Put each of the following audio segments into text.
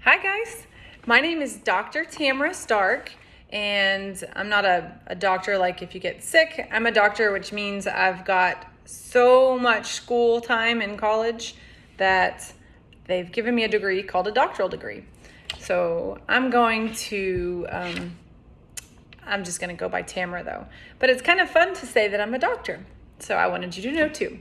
Hi guys, my name is Dr. Tamera Stark, and I'm not a doctor like if you get sick. I'm a doctor, which means I've got so much school time in college that they've given me a degree called a doctoral degree. So I'm just gonna go by Tamera though. But it's kind of fun to say that I'm a doctor. So I wanted you to know too.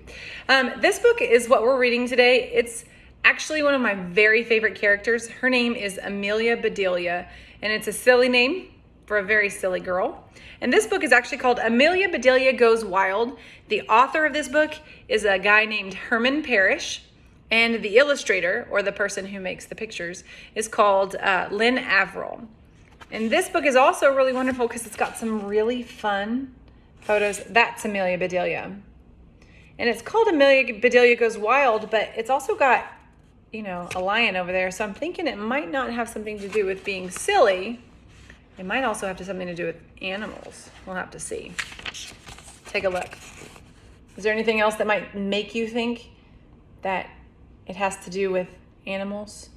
This book is what we're reading today. It's actually one of my very favorite characters. Her name is Amelia Bedelia, and it's a silly name for a very silly girl. And this book is actually called Amelia Bedelia Goes Wild. The author of this book is a guy named Herman Parrish, and the illustrator, or the person who makes the pictures, is called Lynn Averill. And this book is also really wonderful because it's got some really fun photos. That's Amelia Bedelia. And it's called Amelia Bedelia Goes Wild, but it's also got, a lion over there. So I'm thinking it might not have something to do with being silly. It might also have something to do with animals. We'll have to see. Take a look. Is there anything else that might make you think that it has to do with animals?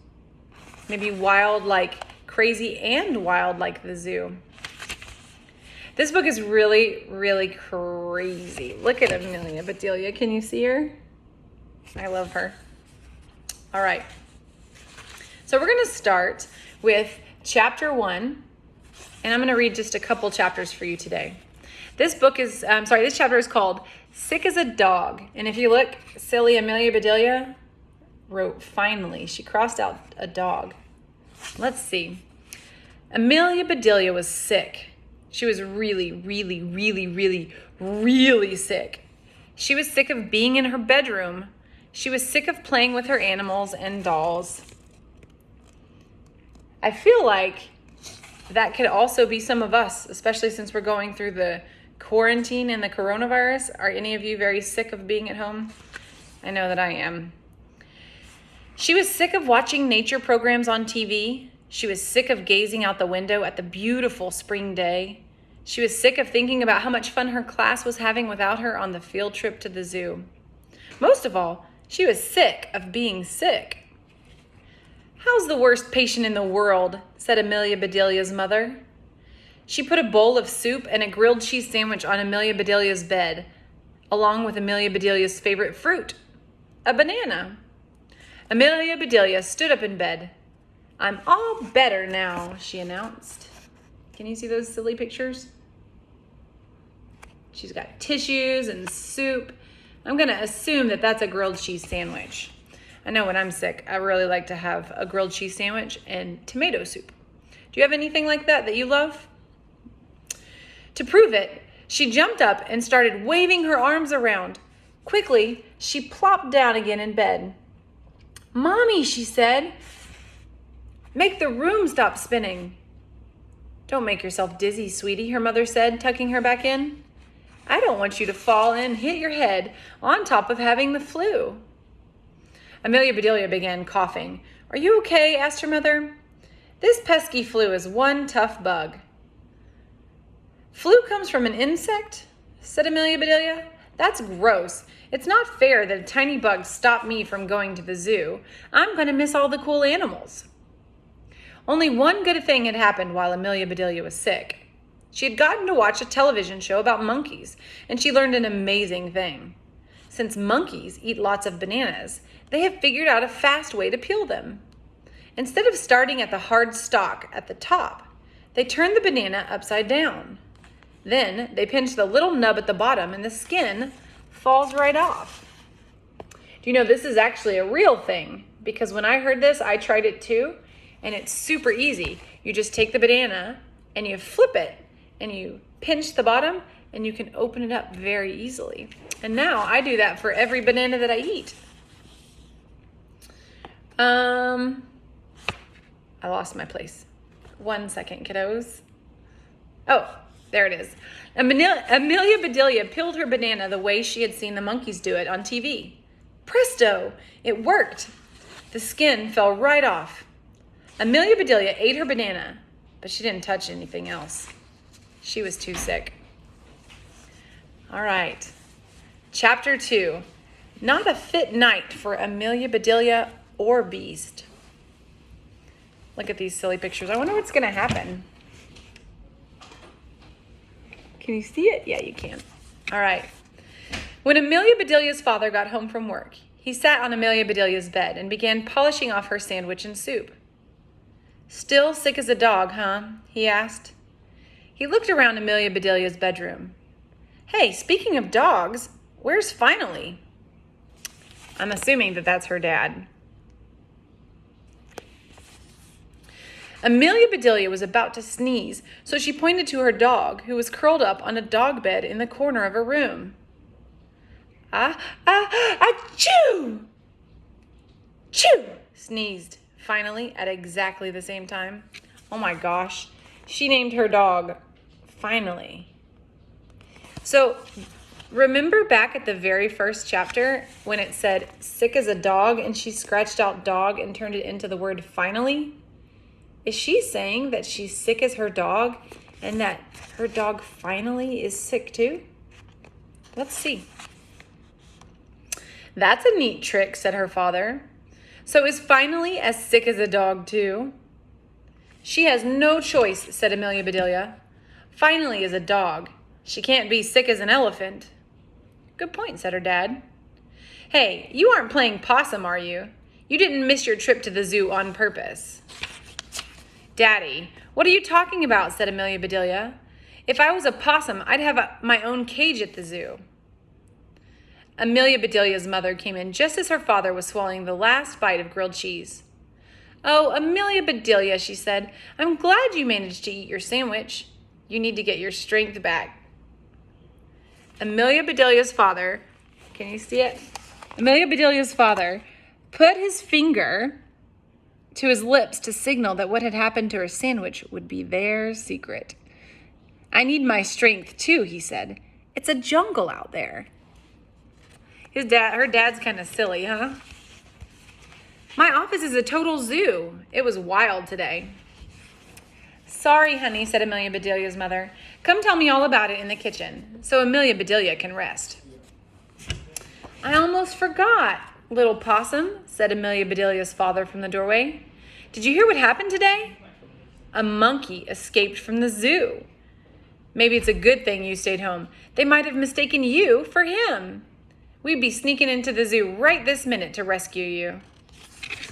Maybe wild like crazy and wild like the zoo. This book is really, really crazy. Look at Amelia Bedelia. Can you see her? I love her. All right. So we're going to start with chapter 1, and I'm going to read just a couple chapters for you today. This chapter is called Sick as a Dog. And if you look, silly Amelia Bedelia wrote finally. She crossed out a dog. Let's see. Amelia Bedelia was sick. She was really, really, really, really, really sick. She was sick of being in her bedroom. She was sick of playing with her animals and dolls. I feel like that could also be some of us, especially since we're going through the quarantine and the coronavirus. Are any of you very sick of being at home? I know that I am. She was sick of watching nature programs on TV. She was sick of gazing out the window at the beautiful spring day. She was sick of thinking about how much fun her class was having without her on the field trip to the zoo. Most of all, she was sick of being sick. "How's the worst patient in the world?" said Amelia Bedelia's mother. She put a bowl of soup and a grilled cheese sandwich on Amelia Bedelia's bed, along with Amelia Bedelia's favorite fruit, a banana. Amelia Bedelia stood up in bed. "I'm all better now," she announced. Can you see those silly pictures? She's got tissues and soup. I'm going to assume that that's a grilled cheese sandwich. I know when I'm sick, I really like to have a grilled cheese sandwich and tomato soup. Do you have anything like that you love? To prove it, she jumped up and started waving her arms around. Quickly, she plopped down again in bed. "Mommy," she said, "make the room stop spinning." "Don't make yourself dizzy, sweetie," her mother said, tucking her back in. "I don't want you to fall and hit your head on top of having the flu." Amelia Bedelia began coughing. "Are you okay?" asked her mother. "This pesky flu is one tough bug." "Flu comes from an insect?" said Amelia Bedelia. "That's gross. It's not fair that a tiny bug stopped me from going to the zoo. I'm going to miss all the cool animals." Only one good thing had happened while Amelia Bedelia was sick. She had gotten to watch a television show about monkeys, and she learned an amazing thing. Since monkeys eat lots of bananas, they have figured out a fast way to peel them. Instead of starting at the hard stalk at the top, they turn the banana upside down. Then they pinch the little nub at the bottom, and the skin falls right off. Do you know this is actually a real thing? Because when I heard this, I tried it too, and it's super easy. You just take the banana and you flip it, and you pinch the bottom, and you can open it up very easily. And now I do that for every banana that I eat. I lost my place. 1 second, kiddos. Oh, there it is. Amelia Bedelia peeled her banana the way she had seen the monkeys do it on TV. Presto! It worked. The skin fell right off. Amelia Bedelia ate her banana, but she didn't touch anything else. She was too sick. All right. Chapter 2. Not a fit night for Amelia Bedelia or Beast. Look at these silly pictures. I wonder what's going to happen. Can you see it? Yeah, you can. All right. When Amelia Bedelia's father got home from work, he sat on Amelia Bedelia's bed and began polishing off her sandwich and soup. "Still sick as a dog, huh?" he asked. He looked around Amelia Bedelia's bedroom. "Hey, speaking of dogs, where's Finally?" I'm assuming that that's her dad. Amelia Bedelia was about to sneeze, so she pointed to her dog, who was curled up on a dog bed in the corner of her room. Achoo! Choo! Sneezed Finally at exactly the same time. Oh my gosh. She named her dog Finally. So remember back at the very first chapter when it said sick as a dog and she scratched out dog and turned it into the word finally? Is she saying that she's sick as her dog and that her dog Finally is sick too? Let's see. "That's a neat trick," said her father. "So is Finally as sick as a dog too?" "She has no choice," said Amelia Bedelia. "Finally is a dog. She can't be sick as an elephant." "Good point," said her dad. "Hey, you aren't playing possum, are you? You didn't miss your trip to the zoo on purpose." "Daddy, what are you talking about?" said Amelia Bedelia. "If I was a possum, I'd have my own cage at the zoo." Amelia Bedelia's mother came in just as her father was swallowing the last bite of grilled cheese. "Oh, Amelia Bedelia," she said, "I'm glad you managed to eat your sandwich. You need to get your strength back." Amelia Bedelia's father, can you see it? Amelia Bedelia's father put his finger to his lips to signal that what had happened to her sandwich would be their secret. "I need my strength too," he said. "It's a jungle out there." Her dad's kind of silly, huh? "My office is a total zoo. It was wild today." "Sorry, honey," said Amelia Bedelia's mother. "Come tell me all about it in the kitchen so Amelia Bedelia can rest." "I almost forgot, little possum," said Amelia Bedelia's father from the doorway. "Did you hear what happened today? A monkey escaped from the zoo. Maybe it's a good thing you stayed home. They might have mistaken you for him. We'd be sneaking into the zoo right this minute to rescue you."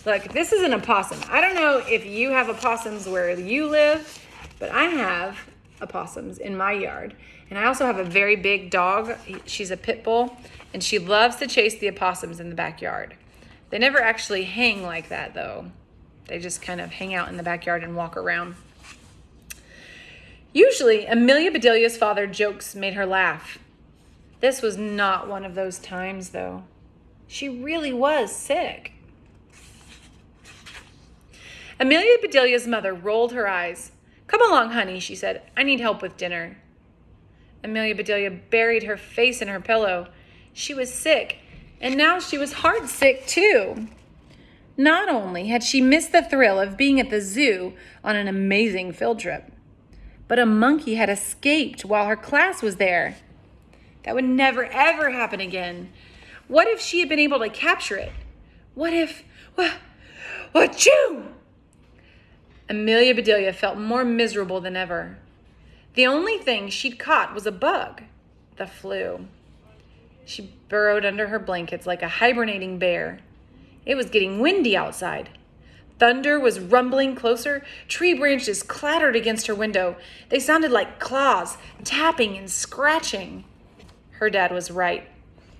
Look, this isn't a possum. I don't know if you have opossums where you live, but I have opossums in my yard. And I also have a very big dog. She's a pit bull, and she loves to chase the opossums in the backyard. They never actually hang like that, though. They just kind of hang out in the backyard and walk around. Usually, Amelia Bedelia's father's jokes made her laugh. This was not one of those times, though. She really was sick. Amelia Bedelia's mother rolled her eyes. "Come along, honey," she said. "I need help with dinner." Amelia Bedelia buried her face in her pillow. She was sick, and now she was heart sick too. Not only had she missed the thrill of being at the zoo on an amazing field trip, but a monkey had escaped while her class was there. That would never, ever happen again. What if she had been able to capture it? What if... Achoo! Amelia Bedelia felt more miserable than ever. The only thing she'd caught was a bug, the flu. She burrowed under her blankets like a hibernating bear. It was getting windy outside. Thunder was rumbling closer. Tree branches clattered against her window. They sounded like claws, tapping and scratching. Her dad was right.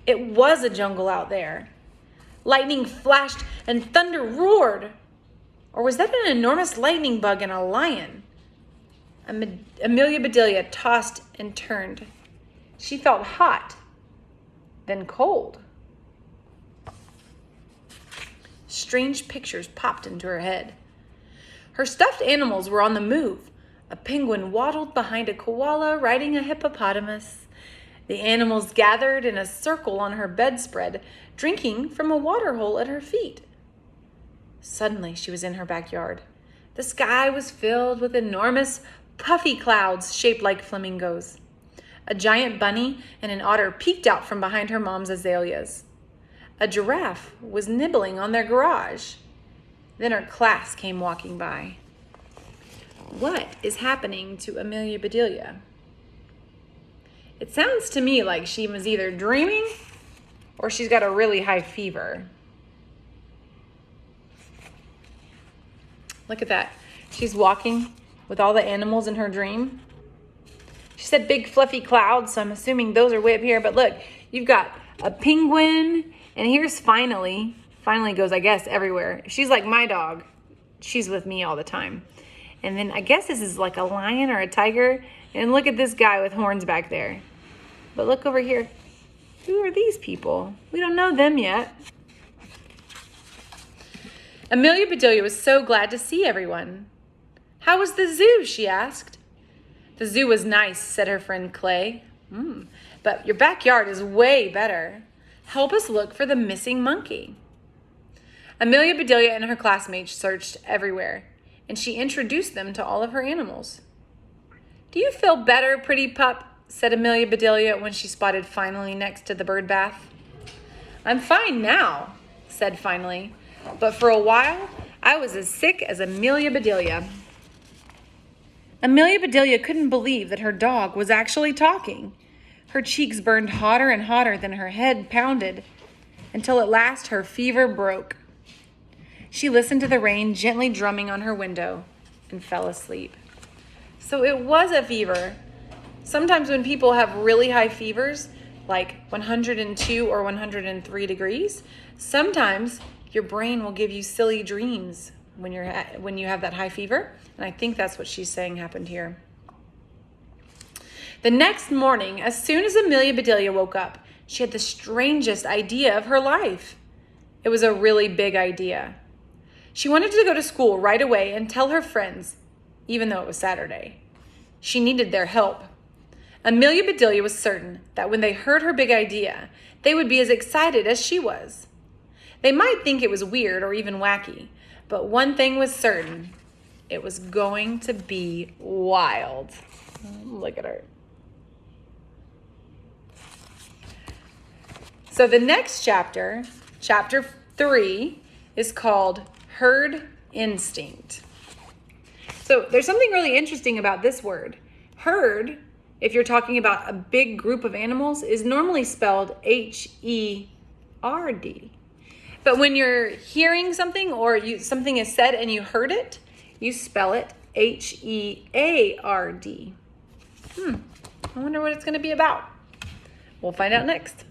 It was a jungle out there. Lightning flashed and thunder roared. Or was that an enormous lightning bug and a lion? Amelia Bedelia tossed and turned. She felt hot, then cold. Strange pictures popped into her head. Her stuffed animals were on the move. A penguin waddled behind a koala riding a hippopotamus. The animals gathered in a circle on her bedspread, drinking from a water hole at her feet. Suddenly, she was in her backyard. The sky was filled with enormous, puffy clouds shaped like flamingos. A giant bunny and an otter peeked out from behind her mom's azaleas. A giraffe was nibbling on their garage. Then her class came walking by. What is happening to Amelia Bedelia? It sounds to me like she was either dreaming or she's got a really high fever. Look at that. She's walking with all the animals in her dream. She said big fluffy clouds, so I'm assuming those are way up here. But look, you've got a penguin, and here's Finally. Finally goes, I guess, everywhere. She's like my dog. She's with me all the time. And then I guess this is like a lion or a tiger. And look at this guy with horns back there. But look over here. Who are these people? We don't know them yet. Amelia Bedelia was so glad to see everyone. How was the zoo? She asked. The zoo was nice, said her friend Clay. But your backyard is way better. Help us look for the missing monkey. Amelia Bedelia and her classmates searched everywhere, and she introduced them to all of her animals. Do you feel better, pretty pup? Said Amelia Bedelia when she spotted Finally next to the bird bath. I'm fine now, said Finally, but for a while I was as sick as Amelia Bedelia. Amelia Bedelia couldn't believe that her dog was actually talking. Her cheeks burned hotter and hotter than her head pounded, until at last her fever broke. She listened to the rain gently drumming on her window and fell asleep. So it was a fever. Sometimes when people have really high fevers, like 102 or 103 degrees, sometimes your brain will give you silly dreams when you have that high fever. And I think that's what she's saying happened here. The next morning, as soon as Amelia Bedelia woke up, she had the strangest idea of her life. It was a really big idea. She wanted to go to school right away and tell her friends, even though it was Saturday. She needed their help. Amelia Bedelia was certain that when they heard her big idea, they would be as excited as she was. They might think it was weird or even wacky, but one thing was certain. It was going to be wild. Look at her. So the next chapter, chapter 3, is called Herd Instinct. So there's something really interesting about this word. Herd, if you're talking about a big group of animals, is normally spelled H-E-R-D. But when you're hearing something or something is said and you heard it, you spell it H-E-A-R-D. I wonder what it's going to be about. We'll find out next.